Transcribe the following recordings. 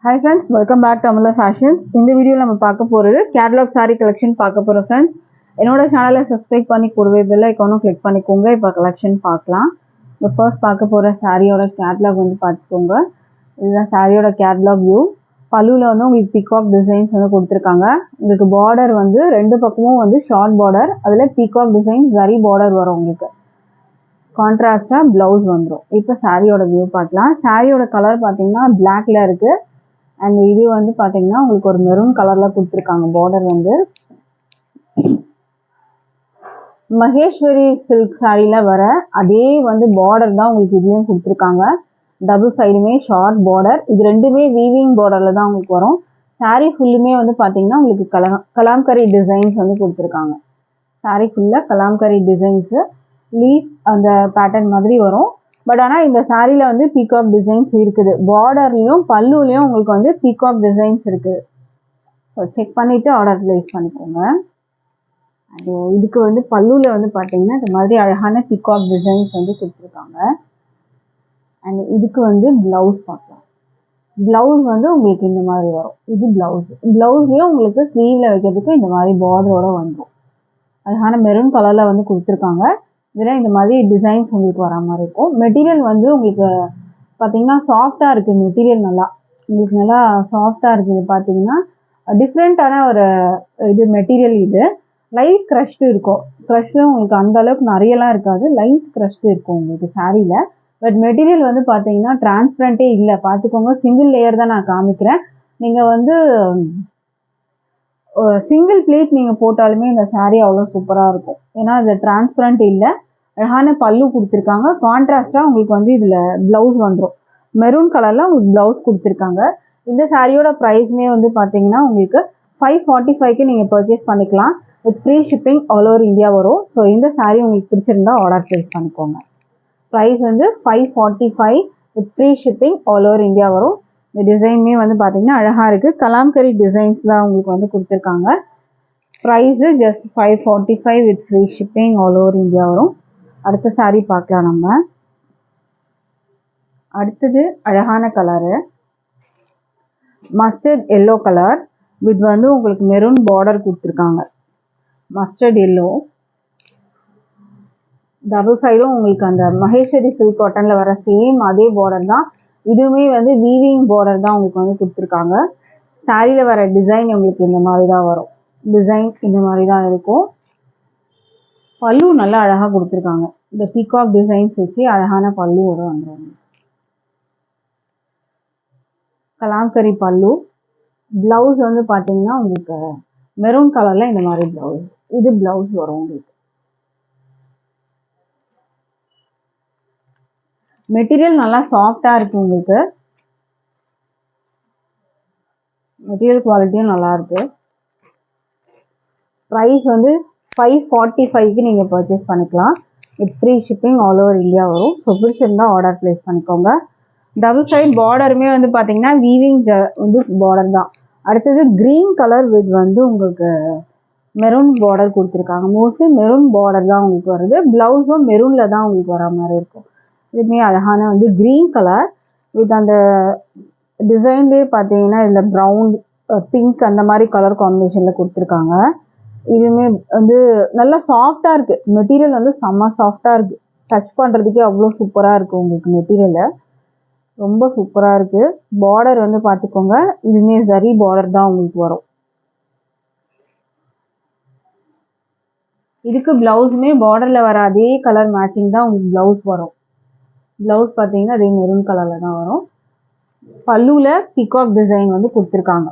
Hi friends, welcome back to Amala Fashions. இந்த வீடியோல நம்ம பார்க்க போறது கேட்டலாக் saree collection பார்க்க போறோம் friends. என்னோட சேனலை subscribe பண்ணி கூடவே bell ஐகானும் click பண்ணிக்கோங்க. இப்போ collection பார்க்கலாம். இப்போ first பார்க்க போற சாரியோட கேட்டலாக் வந்து பார்த்துக்கோங்க. இதுதான் சாரியோட கேட்டலாக் வியூ. பல்லுல வந்து உங்களுக்கு peacock designs வந்து கொடுத்திருக்காங்க. உங்களுக்கு border வந்து ரெண்டு பக்கமும் வந்து short border, அதுல peacock design zari border வரும் உங்களுக்கு. கான்ட்ராஸ்டா பிளவுஸ் வந்துரும். இப்போ சாரியோட வியூ பார்க்கலாம். சாரியோட கலர் பாத்தீங்கன்னா blackல இருக்கு. அண்ட் இது வந்து பாத்தீங்கன்னா உங்களுக்கு ஒரு மெரூன் கலர்ல கொடுத்துருக்காங்க. பார்டர் வந்து மகேஸ்வரி சில்க் சாரியில வர அதே வந்து பார்டர் தான் உங்களுக்கு இதுலயும் கொடுத்துருக்காங்க. டபுள் சைடுமே ஷார்ட் பார்டர். இது ரெண்டுமே வீவிங் பார்டர்ல தான் உங்களுக்கு வரும். சாரி ஃபுல்லுமே வந்து பாத்தீங்கன்னா உங்களுக்கு கலாம்கரி டிசைன்ஸ் வந்து கொடுத்துருக்காங்க. சாரி ஃபுல்லா கலாம்கரி டிசைன்ஸ் லீஃப் அந்த பேட்டர்ன் மாதிரி வரும். பட் ஆனால் இந்த சாரியில் வந்து பீகாக் டிசைன்ஸ் இருக்குது. பார்டர்லையும் பல்லுலையும் உங்களுக்கு வந்து பீகாக் டிசைன்ஸ் இருக்குது. ஸோ செக் பண்ணிவிட்டு ஆர்டர் ப்ளேஸ் பண்ணிக்கோங்க. அது இதுக்கு வந்து பல்லுவில் வந்து பார்த்தீங்கன்னா இந்த மாதிரி அழகான பீகாக் டிசைன்ஸ் வந்து கொடுத்துருக்காங்க. அண்ட் இதுக்கு வந்து ப்ளவுஸ் பார்க்கலாம். ப்ளவுஸ் வந்து உங்களுக்கு இந்த மாதிரி வரும். இது ப்ளவுஸ். ப்ளவுஸ்லேயும் உங்களுக்கு ஸ்லீவில் வைக்கிறதுக்கு இந்த மாதிரி பார்டரோட வந்துடும். அழகான மெரூன் கலரில் வந்து கொடுத்துருக்காங்க. இதெல்லாம் இந்த மாதிரி டிசைன்ஸ் உங்களுக்கு வர மாதிரி இருக்கும். மெட்டீரியல் வந்து உங்களுக்கு பார்த்தீங்கன்னா சாஃப்டாக இருக்குது. மெட்டீரியல் நல்லா உங்களுக்கு நல்லா சாஃப்டாக இருக்குது. பார்த்தீங்கன்னா டிஃப்ரெண்ட்டான ஒரு இது மெட்டீரியல். இது லைட் க்ரஷ்டு இருக்கும். க்ரஷ்ல உங்களுக்கு அந்த அளவுக்கு நிறையலாம் இருக்காது. லைட் க்ரஷ்டு இருக்கும் உங்களுக்கு சாரியில். பட் மெட்டீரியல் வந்து பார்த்தீங்கன்னா டிரான்ஸ்பரண்ட்டே இல்லை. பார்த்துக்கோங்க, சிங்கிள் லேயர் தான் நான் காமிக்கிறேன். நீங்கள் வந்து சிங்கிள் பிளேட் நீங்கள் போட்டாலுமே இந்த சாரீ அவ்வளோ சூப்பராக இருக்கும். ஏன்னா அது டிரான்ஸ்பரண்ட் இல்லை. அழகான பல்லு கொடுத்துருக்காங்க. கான்ட்ராஸ்டாக உங்களுக்கு வந்து இதில் ப்ளவுஸ் வந்துடும். மெரூன் கலரில் உங்களுக்கு ப்ளவுஸ் கொடுத்துருக்காங்க. இந்த சாரியோட ப்ரைஸ்மே வந்து பார்த்தீங்கன்னா உங்களுக்கு 545க்கு நீங்கள் பர்ச்சேஸ் பண்ணிக்கலாம். With free shipping all over India வரும். ஸோ இந்த சாரீ உங்களுக்கு பிடிச்சிருந்தா ஆர்டர் ப்ளேஸ் பண்ணிக்கோங்க. ப்ரைஸ் வந்து 545 with free shipping all over India வரும். இந்த டிசைனுமே வந்து பார்த்தீங்கன்னா அழகாக இருக்குது. கலாம்கரி டிசைன்ஸ்லாம் உங்களுக்கு வந்து கொடுத்துருக்காங்க. Price just 545 with free shipping all over India வரும். அடுத்த சாரீ பார்க்கலாம் நம்ம. அடுத்தது அழகான colour mustard yellow colour with வந்து உங்களுக்கு மெரூன் பார்டர் கொடுத்துருக்காங்க. மஸ்டர்ட் எல்லோ டபுள் சைடும் உங்களுக்கு அந்த மகேஸ்வரி சில்க் காட்டனில் வர சேம் அதே பார்டர் தான். இதுவுமே வந்து வீவிங் பார்டர் தான் உங்களுக்கு வந்து கொடுத்துருக்காங்க. சாரியில் வர டிசைன் உங்களுக்கு இந்த மாதிரி தான் வரும். டிசைன் இந்த மாதிரி தான் இருக்கும். பல்லு நல்லா அழகாக கொடுத்துருக்காங்க. இந்த பீகாக் டிசைன்ஸ் வச்சு அழகான பல்லுவோட வந்துடுவாங்க. கலாம்கரி பல்லு. ப்ளவுஸ் வந்து பார்த்தீங்கன்னா உங்களுக்கு மெரூன் கலரில் இந்த மாதிரி ப்ளவுஸ். இது ப்ளவுஸ் வரும் உங்களுக்கு. மெட்டீரியல் நல்லா சாஃப்டாக இருக்குது உங்களுக்கு. மெட்டீரியல் குவாலிட்டியும் நல்லா இருக்கு. ப்ரைஸ் வந்து 545க்கு நீங்கள் பர்ச்சேஸ் பண்ணிக்கலாம். With free shipping all over India வரும். ஸோ பிடிச்சிருந்தா ஆர்டர் ப்ளேஸ் பண்ணிக்கோங்க. டபுள் சைட் பார்டருமே வந்து பார்த்தீங்கன்னா வீவிங் வந்து பார்டர் தான். அடுத்தது க்ரீன் கலர் வித் வந்து உங்களுக்கு மெரூன் பார்டர் கொடுத்துருக்காங்க. மோஸ்ட்லி மெரூன் பார்டர் தான் உங்களுக்கு வருது. ப்ளவுஸும் மெரூனில் தான் உங்களுக்கு வர மாதிரி இருக்கும். இதுவுமே அழகான வந்து க்ரீன் கலர் வித் அந்த டிசைன்லேயே பார்த்தீங்கன்னா இதில் ப்ரௌன் பிங்க் அந்த மாதிரி கலர் காம்பினேஷனில் கொடுத்துருக்காங்க. இதுவுமே வந்து நல்லா சாஃப்டாக இருக்குது. மெட்டீரியல் வந்து செம்ம சாஃப்டாக இருக்குது. டச் பண்ணுறதுக்கே அவ்வளோ சூப்பராக இருக்குது உங்களுக்கு. மெட்டீரியலை ரொம்ப சூப்பராக இருக்குது. பார்டர் வந்து பார்த்துக்கோங்க, இதுவுமே ஜரி பார்டர் தான் உங்களுக்கு வரும். இதுக்கு ப்ளவுஸுமே பார்டரில் வர அதே கலர் மேட்சிங் தான் உங்களுக்கு ப்ளவுஸ் வரும். ப்ளவுஸ் பார்த்தீங்கன்னா அதே மெரூன் கலரில் தான் வரும். பல்லுவில் பீகாக் டிசைன் வந்து கொடுத்துருக்காங்க.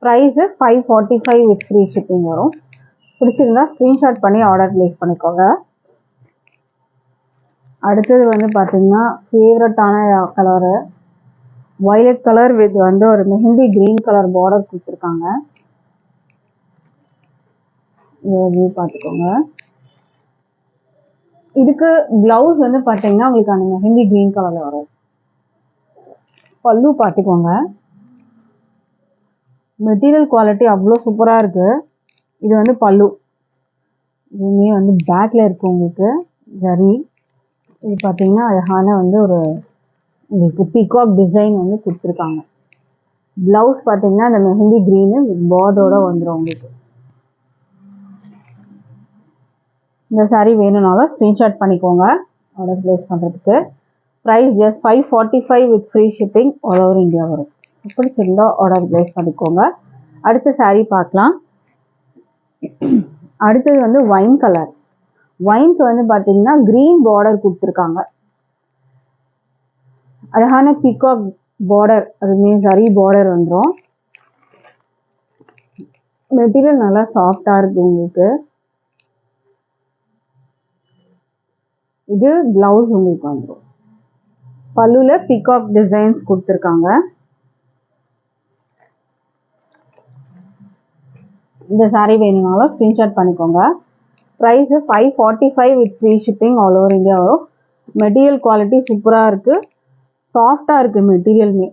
ப்ரைஸு 545 வித் ஃப்ரீ ஷிப்பிங் வரும். பிடிச்சிருந்தா ஸ்க்ரீன்ஷாட் பண்ணி ஆர்டர் ப்ளேஸ் பண்ணிக்கோங்க. அடுத்தது வந்து பார்த்தீங்கன்னா ஃபேவரட்டான கலரு வயலட் கலர் வித் வந்து ஒரு மெஹந்தி க்ரீன் கலர் பார்டர் கொடுத்துருக்காங்க. இது பார்த்துக்கோங்க. இதுக்கு ப்ளவுஸ் வந்து பார்த்தீங்கன்னா உங்களுக்கு அந்த மெஹந்தி க்ரீன் கலரில் வரும். பல்லு பார்த்துக்கோங்க. மெட்டீரியல் குவாலிட்டி அவ்வளோ சூப்பராக இருக்குது. இது வந்து பல்லு. இதுவுமே வந்து பேக்கில் இருக்குது உங்களுக்கு ஜரி. இது பார்த்தீங்கன்னா அழகான வந்து ஒரு உங்களுக்கு பீகாக் டிசைன் வந்து கொடுத்துருக்காங்க. ப்ளவுஸ் பார்த்தீங்கன்னா அந்த மெஹந்தி க்ரீனு வித் பார்டரோட வந்துடும் உங்களுக்கு. இந்த சாரீ வேணும்னாலும் ஸ்க்ரீன்ஷாட் பண்ணிக்கோங்க ஆர்டர் ப்ளேஸ் பண்ணுறதுக்கு. Price just 545 with free shipping all over India வரும். பிடிச்சிருந்தா ஆர்டர் ப்ளேஸ் பண்ணிக்கோங்க. அடுத்த சாரீ பார்க்கலாம். அடுத்தது வந்து ஒயின் கலர். ஒயின்க்கு வந்து பார்த்தீங்கன்னா க்ரீன் பார்டர் கொடுத்துருக்காங்க. அழகான பீகாக் பார்டர், அதுமே சரி பார்டர் வந்துடும். மெட்டீரியல் நல்லா சாஃப்டா இருக்கு உங்களுக்கு. இது பிளவுஸ் உங்களுக்கு வந்துடும். பல்லுல பீகாக் டிசைன்ஸ் கொடுத்துருக்காங்க. இந்த சாரீ வேணும்னாலும் ஸ்க்ரீன்ஷாட் பண்ணிக்கோங்க. Price 545 with free shipping all over India வரும். மெட்டீரியல் குவாலிட்டி சூப்பராக இருக்கு, சாஃப்டா இருக்கு மெட்டீரியலுமே.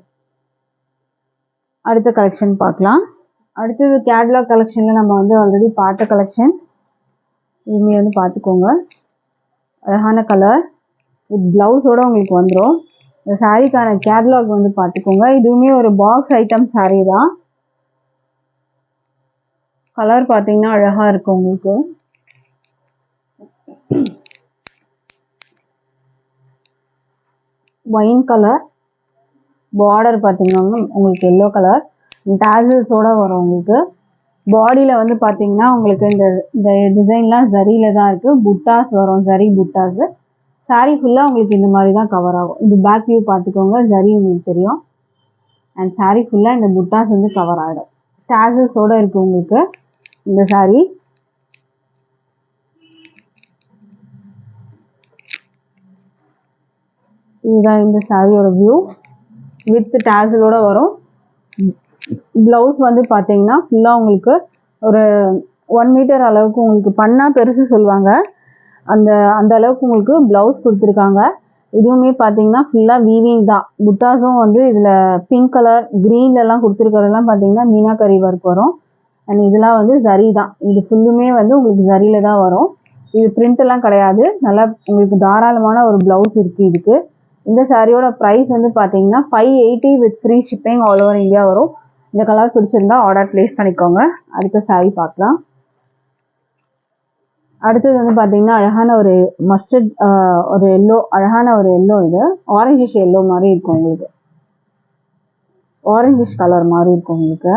அடுத்த கலெக்ஷன் பார்க்கலாம். அடுத்தது கேட்லாக் கலெக்ஷன்ல நம்ம வந்து ஆல்ரெடி பார்த்த கலெக்ஷன்ஸ் இதுமே வந்து பார்த்துக்கோங்க. அழகான கலர் வித் பிளவுஸோட உங்களுக்கு வந்துடும். இந்த சாரீக்கான கேட்லாக் வந்து பார்த்துக்கோங்க. இதுவுமே ஒரு பாக்ஸ் ஐட்டம் சாரீ தான். கலர் பார்த்தீங்கன்னா அழகா இருக்கு உங்களுக்கு. ஒயின் கலர் பார்டர் பார்த்தீங்கன்னா உங்களுக்கு எல்லோ கலர் டாசல்ஸோட வரும் உங்களுக்கு. பாடியில் வந்து பார்த்தீங்கன்னா உங்களுக்கு இந்த டிசைன்லாம் ஜரியில தான் இருக்கு. புட்டாஸ் வரும், ஜரி புட்டாஸ். சாரீ ஃபுல்லாக உங்களுக்கு இந்த மாதிரி தான் கவர் ஆகும். இது பேக் வியூ பார்த்துக்கோங்க, ஜரி உங்களுக்கு தெரியும். அண்ட் சாரீ ஃபுல்லாக இந்த புட்டாஸ் வந்து கவர் ஆகிடும். டாசல்ஸோட இருக்கு உங்களுக்கு இந்த சாரீ. இதுதான் இந்த சாரியோட வியூ வித் டாசலோட வரும். பிளவுஸ் வந்து பார்த்தீங்கன்னா ஃபுல்லாக உங்களுக்கு ஒரு 1 மீட்டர் அளவுக்கு உங்களுக்கு பண்ணா பெருசு சொல்லுவாங்க, அந்த அளவுக்கு உங்களுக்கு பிளவுஸ் கொடுத்துருக்காங்க. இதுவுமே பார்த்தீங்கன்னா ஃபுல்லாக வீவிங் தான். புட்டாஸும் வந்து இதில் பிங்க் கலர் க்ரீன்லலாம் கொடுத்துருக்கிறதெல்லாம் பார்த்தீங்கன்னா மீனாக்கரி ஒர்க் வரும். அண்ட் இதெல்லாம் வந்து ஜரி தான். இது ஃபுல்லுமே வந்து உங்களுக்கு ஜரியில தான் வரும். இது பிரிண்ட் எல்லாம் கிடையாது. நல்லா உங்களுக்கு தாராளமான ஒரு பிளவுஸ் இருக்குது இதுக்கு. இந்த சாரியோட ப்ரைஸ் வந்து பார்த்தீங்கன்னா 580 with free shipping all over India வரும். இந்த கலர் பிடிச்சிருந்தா ஆர்டர் ப்ளேஸ் பண்ணிக்கோங்க. அடுத்த சாரீ பார்க்கலாம். அடுத்தது வந்து பார்த்தீங்கன்னா அழகான ஒரு மஸ்டர்ட் ஒரு எல்லோ, அழகான ஒரு எல்லோ. இது ஆரஞ்சிஷ் எல்லோ மாதிரி இருக்கும் உங்களுக்கு. ஆரஞ்சிஷ் கலர் மாதிரி இருக்கும் உங்களுக்கு.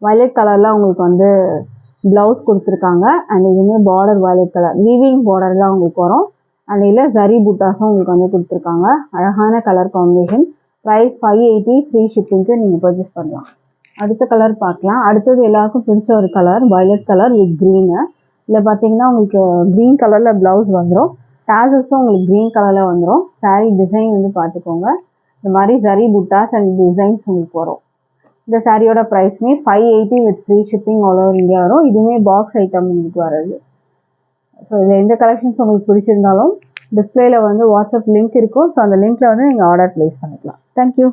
வயலட் கலர்ல உங்களுக்கு வந்து பிளவுஸ் கொடுத்துருக்காங்க. அண்ட் இதுவுமே பார்டர் வயலட் கலர் வீவிங் பார்டர்லாம் உங்களுக்கு வரும். அண்ட் இதில் ஜரி புட்டாஸும் உங்களுக்கு வந்து கொடுத்துருக்காங்க. அழகான கலர் காம்பினேஷன். ப்ரைஸ் 580 ஃப்ரீ ஷிப்பிங்க்கு நீங்கள் பர்ச்சேஸ் பண்ணலாம். அடுத்த கலர் பார்க்கலாம். அடுத்தது எல்லாருக்கும் பிடிச்ச ஒரு colour violet colour with green. இதில் பார்த்தீங்கன்னா உங்களுக்கு க்ரீன் கலரில் ப்ளவுஸ் வந்துடும். டாசல்ஸும் உங்களுக்கு க்ரீன் கலரில் வந்துடும். சாரீ டிசைன் வந்து பார்த்துக்கோங்க. இந்த மாதிரி ஜரி புட்டாஸ் அண்ட் டிசைன்ஸ் உங்களுக்கு வரும். இந்த சாரியோட ப்ரைஸ்மே 580 with free shipping all over India வரும். இதுவுமே பாக்ஸ் ஐட்டம் உங்களுக்கு வர்றது. ஸோ இதில் எந்த கலெக்ஷன்ஸ் உங்களுக்கு பிடிச்சிருந்தாலும் டிஸ்பிளேல வந்து வாட்ஸ்அப் லிங்க் இருக்கும். ஸோ அந்த லிங்க்ல வந்து நீங்கள் ஆர்டர் ப்ளேஸ் பண்ணிக்கலாம். தேங்க்யூ.